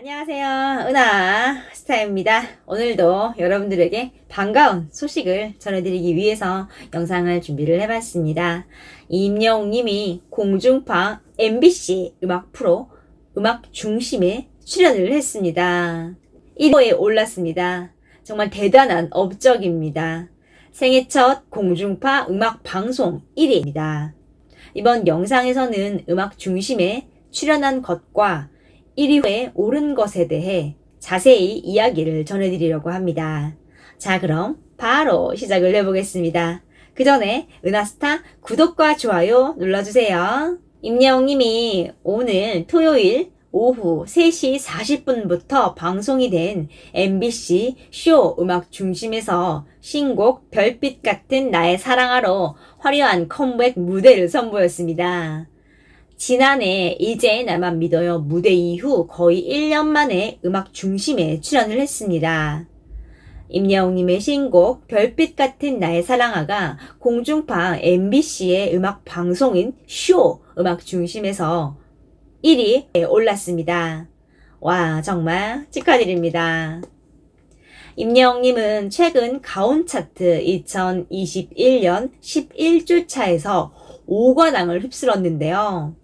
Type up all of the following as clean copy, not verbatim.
안녕하세요. 은하 스타입니다. 오늘도 여러분들에게 반가운 소식을 전해드리기 위해서 영상을 준비를 해봤습니다. 임영웅님이 공중파 MBC 음악 프로 음악 중심에 출연을 했습니다. 1호에 올랐습니다. 정말 대단한 업적입니다. 생애 첫 공중파 음악 방송 1위입니다. 이번 영상에서는 음악 중심에 출연한 것과 1위에 오른 것에 대해 자세히 이야기를 전해드리려고 합니다. 자, 그럼 바로 시작을 해보겠습니다. 그 전에 은하스타 구독과 좋아요 눌러주세요. 임영웅님이 오늘 토요일 오후 3시 40분부터 방송이 된 MBC 쇼 음악 중심에서 신곡 별빛 같은 나의 사랑하러 화려한 컴백 무대를 선보였습니다. 지난해 이제 나만 믿어요 무대 이후 거의 1년 만에 음악 중심에 출연을 했습니다. 임영웅님의 신곡 별빛 같은 나의 사랑아가 공중파 MBC의 음악 방송인 쇼 음악 중심에서 1위에 올랐습니다. 와, 정말 축하드립니다. 임영웅님은 최근 가온 차트 2021년 11주 차에서 5관왕을 휩쓸었는데요.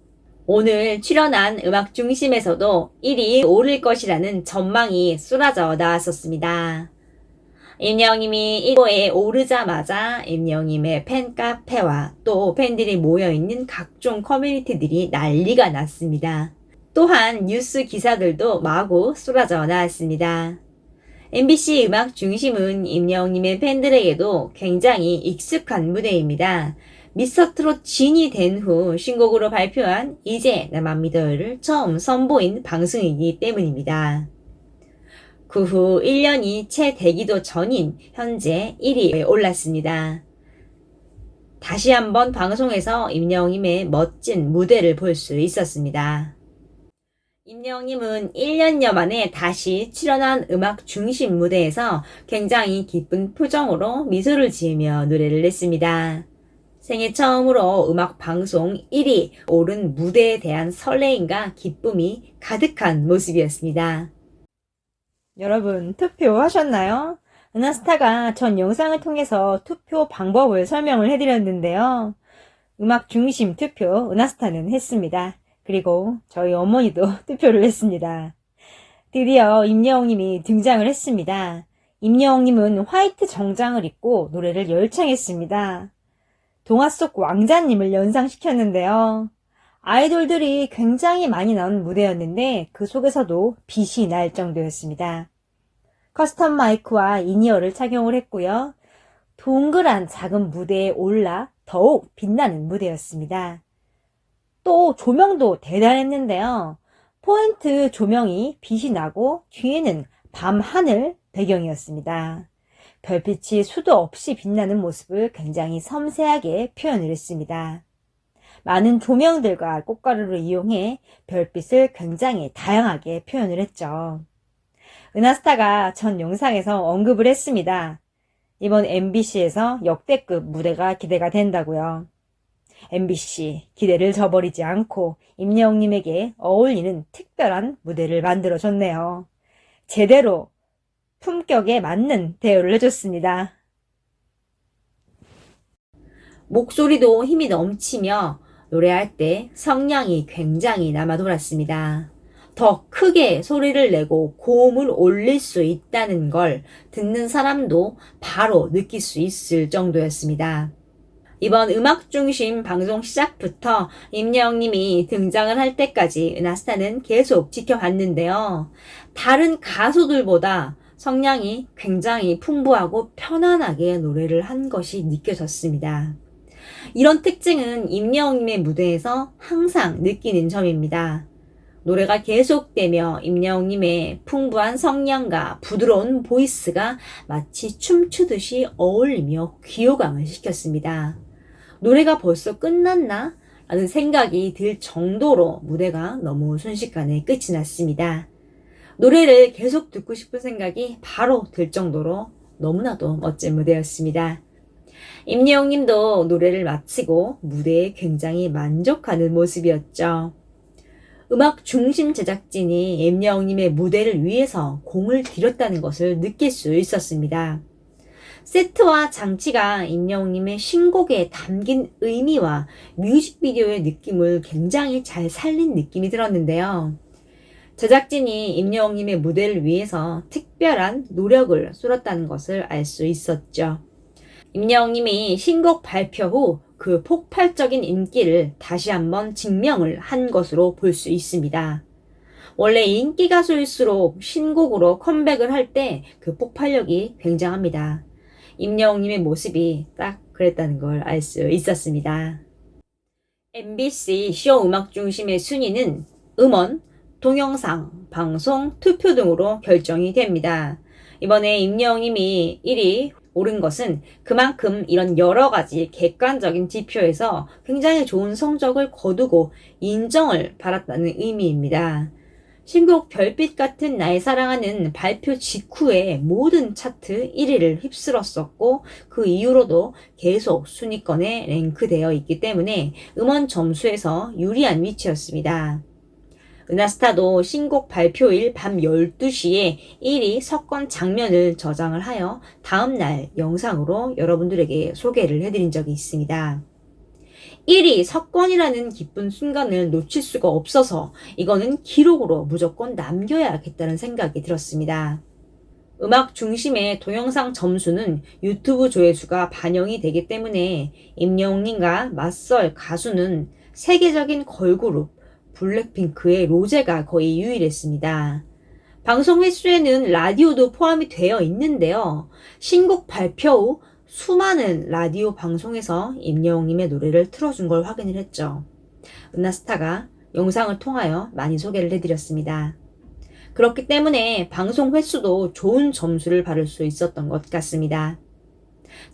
오늘 출연한 음악 중심에서도 1위 오를 것이라는 전망이 쏟아져 나왔었습니다. 임영웅님이 1호에 오르자마자 임영웅님의 팬카페와 또 팬들이 모여있는 각종 커뮤니티들이 난리가 났습니다. 또한 뉴스 기사들도 마구 쏟아져 나왔습니다. MBC 음악 중심은 임영웅님의 팬들에게도 굉장히 익숙한 무대입니다. 미스터트롯 진이 된 후 신곡으로 발표한 이제 나만 믿어요를 처음 선보인 방송이기 때문입니다. 그 후 1년이 채 되기도 전인 현재 1위에 올랐습니다. 다시 한번 방송에서 임영웅님의 멋진 무대를 볼 수 있었습니다. 임영웅님은 1년여 만에 다시 출연한 음악 중심 무대에서 굉장히 기쁜 표정으로 미소를 지으며 노래를 냈습니다. 생애 처음으로 음악 방송 1위 오른 무대에 대한 설레임과 기쁨이 가득한 모습이었습니다. 여러분, 투표하셨나요? 은하스타가 전 영상을 통해서 투표 방법을 설명을 해드렸는데요. 음악 중심 투표 은하스타는 했습니다. 그리고 저희 어머니도 투표를 했습니다. 드디어 임영웅님이 등장을 했습니다. 임영웅님은 화이트 정장을 입고 노래를 열창했습니다. 동화 속 왕자님을 연상시켰는데요. 아이돌들이 굉장히 많이 나온 무대였는데 그 속에서도 빛이 날 정도였습니다. 커스텀 마이크와 인이어를 착용을 했고요. 동그란 작은 무대에 올라 더욱 빛나는 무대였습니다. 또 조명도 대단했는데요. 포인트 조명이 빛이 나고 뒤에는 밤하늘 배경이었습니다. 별빛이 수도 없이 빛나는 모습을 굉장히 섬세하게 표현을 했습니다. 많은 조명들과 꽃가루를 이용해 별빛을 굉장히 다양하게 표현을 했죠. 은하스타가 전 영상에서 언급을 했습니다. 이번 MBC에서 역대급 무대가 기대가 된다고요. MBC 기대를 저버리지 않고 임영웅님에게 어울리는 특별한 무대를 만들어줬네요. 제대로 품격에 맞는 대우를 해줬습니다. 목소리도 힘이 넘치며 노래할 때 성량이 굉장히 남아 돌았습니다. 더 크게 소리를 내고 고음을 올릴 수 있다는 걸 듣는 사람도 바로 느낄 수 있을 정도였습니다. 이번 음악 중심 방송 시작부터 임영웅님이 등장을 할 때까지 은하스타는 계속 지켜봤는데요. 다른 가수들보다 성량이 굉장히 풍부하고 편안하게 노래를 한 것이 느껴졌습니다. 이런 특징은 임영웅님의 무대에서 항상 느끼는 점입니다. 노래가 계속되며 임영웅님의 풍부한 성량과 부드러운 보이스가 마치 춤추듯이 어울리며 귀호강을 시켰습니다. 노래가 벌써 끝났나? 라는 생각이 들 정도로 무대가 너무 순식간에 끝이 났습니다. 노래를 계속 듣고 싶은 생각이 바로 들 정도로 너무나도 멋진 무대였습니다. 임영웅님도 노래를 마치고 무대에 굉장히 만족하는 모습이었죠. 음악 중심 제작진이 임영웅님의 무대를 위해서 공을 들였다는 것을 느낄 수 있었습니다. 세트와 장치가 임영웅님의 신곡에 담긴 의미와 뮤직비디오의 느낌을 굉장히 잘 살린 느낌이 들었는데요. 제작진이 임영웅님의 무대를 위해서 특별한 노력을 쏟았다는 것을 알 수 있었죠. 임영웅님이 신곡 발표 후 그 폭발적인 인기를 다시 한번 증명을 한 것으로 볼 수 있습니다. 원래 인기 가수일수록 신곡으로 컴백을 할 때 그 폭발력이 굉장합니다. 임영웅님의 모습이 딱 그랬다는 걸 알 수 있었습니다. MBC 쇼 음악 중심의 순위는 음원, 동영상, 방송, 투표 등으로 결정이 됩니다. 이번에 임영웅님이 1위 오른 것은 그만큼 이런 여러 가지 객관적인 지표에서 굉장히 좋은 성적을 거두고 인정을 받았다는 의미입니다. 신곡 별빛 같은 날 사랑하는 발표 직후에 모든 차트 1위를 휩쓸었었고 그 이후로도 계속 순위권에 랭크되어 있기 때문에 음원 점수에서 유리한 위치였습니다. 은하스타도 신곡 발표일 밤 12시에 1위 석권 장면을 저장을 하여 다음날 영상으로 여러분들에게 소개를 해드린 적이 있습니다. 1위 석권이라는 기쁜 순간을 놓칠 수가 없어서 이거는 기록으로 무조건 남겨야겠다는 생각이 들었습니다. 음악 중심의 동영상 점수는 유튜브 조회수가 반영이 되기 때문에 임영웅님과 맞설 가수는 세계적인 걸그룹 블랙핑크의 로제가 거의 유일했습니다. 방송 횟수에는 라디오도 포함이 되어 있는데요. 신곡 발표 후 수많은 라디오 방송에서 임영웅님의 노래를 틀어준 걸 확인을 했죠. 은하스타가 영상을 통하여 많이 소개를 해드렸습니다. 그렇기 때문에 방송 횟수도 좋은 점수를 받을 수 있었던 것 같습니다.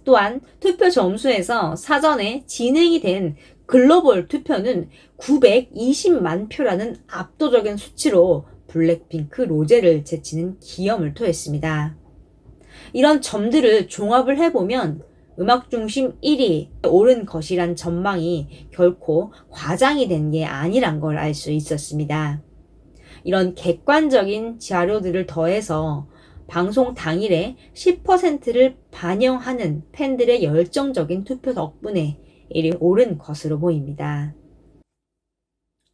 또한 투표 점수에서 사전에 진행이 된 글로벌 투표는 920만 표라는 압도적인 수치로 블랙핑크 로제를 제치는 기염을 토했습니다. 이런 점들을 종합을 해보면 음악 중심 1위 오른 것이란 전망이 결코 과장이 된 게 아니란 걸 알 수 있었습니다. 이런 객관적인 자료들을 더해서 방송 당일에 10%를 반영하는 팬들의 열정적인 투표 덕분에 1위 오른 것으로 보입니다.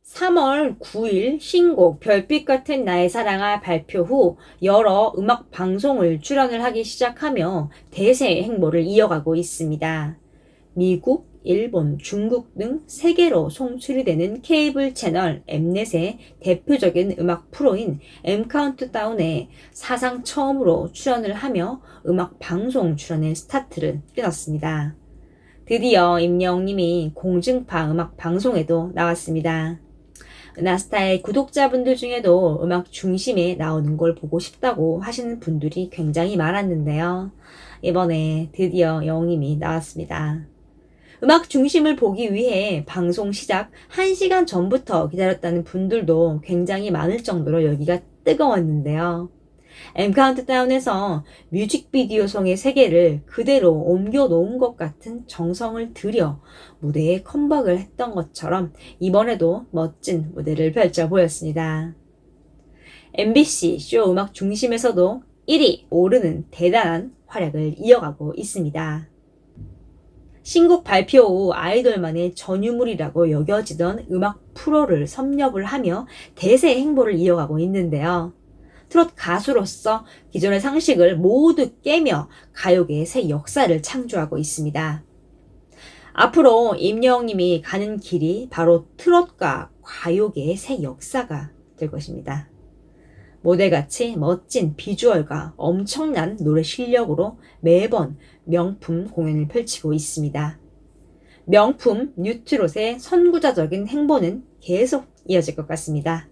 3월 9일 신곡 별빛 같은 나의 사랑아 발표 후 여러 음악 방송을 출연을 하기 시작하며 대세 행보를 이어가고 있습니다. 미국, 일본, 중국 등 세계로 송출이 되는 케이블 채널 엠넷의 대표적인 음악 프로인 M카운트다운에 사상 처음으로 출연을 하며 음악 방송 출연의 스타트를 끊었습니다. 드디어 임영웅님이 공중파 음악 방송에도 나왔습니다. 은하스타의 구독자분들 중에도 음악 중심에 나오는 걸 보고 싶다고 하시는 분들이 굉장히 많았는데요. 이번에 드디어 영웅님이 나왔습니다. 음악 중심을 보기 위해 방송 시작 1시간 전부터 기다렸다는 분들도 굉장히 많을 정도로 여기가 뜨거웠는데요. M카운트다운에서 뮤직비디오 송의 세계를 그대로 옮겨 놓은 것 같은 정성을 들여 무대에 컴백을 했던 것처럼 이번에도 멋진 무대를 펼쳐 보였습니다. MBC 쇼 음악 중심에서도 1위 오르는 대단한 활약을 이어가고 있습니다. 신곡 발표 후 아이돌만의 전유물이라고 여겨지던 음악 프로를 섭렵을 하며 대세 행보를 이어가고 있는데요. 트롯 가수로서 기존의 상식을 모두 깨며 가요계의 새 역사를 창조하고 있습니다. 앞으로 임영웅님이 가는 길이 바로 트롯과 가요계의 새 역사가 될 것입니다. 모델같이 멋진 비주얼과 엄청난 노래 실력으로 매번 명품 공연을 펼치고 있습니다. 명품 뉴트롯의 선구자적인 행보는 계속 이어질 것 같습니다.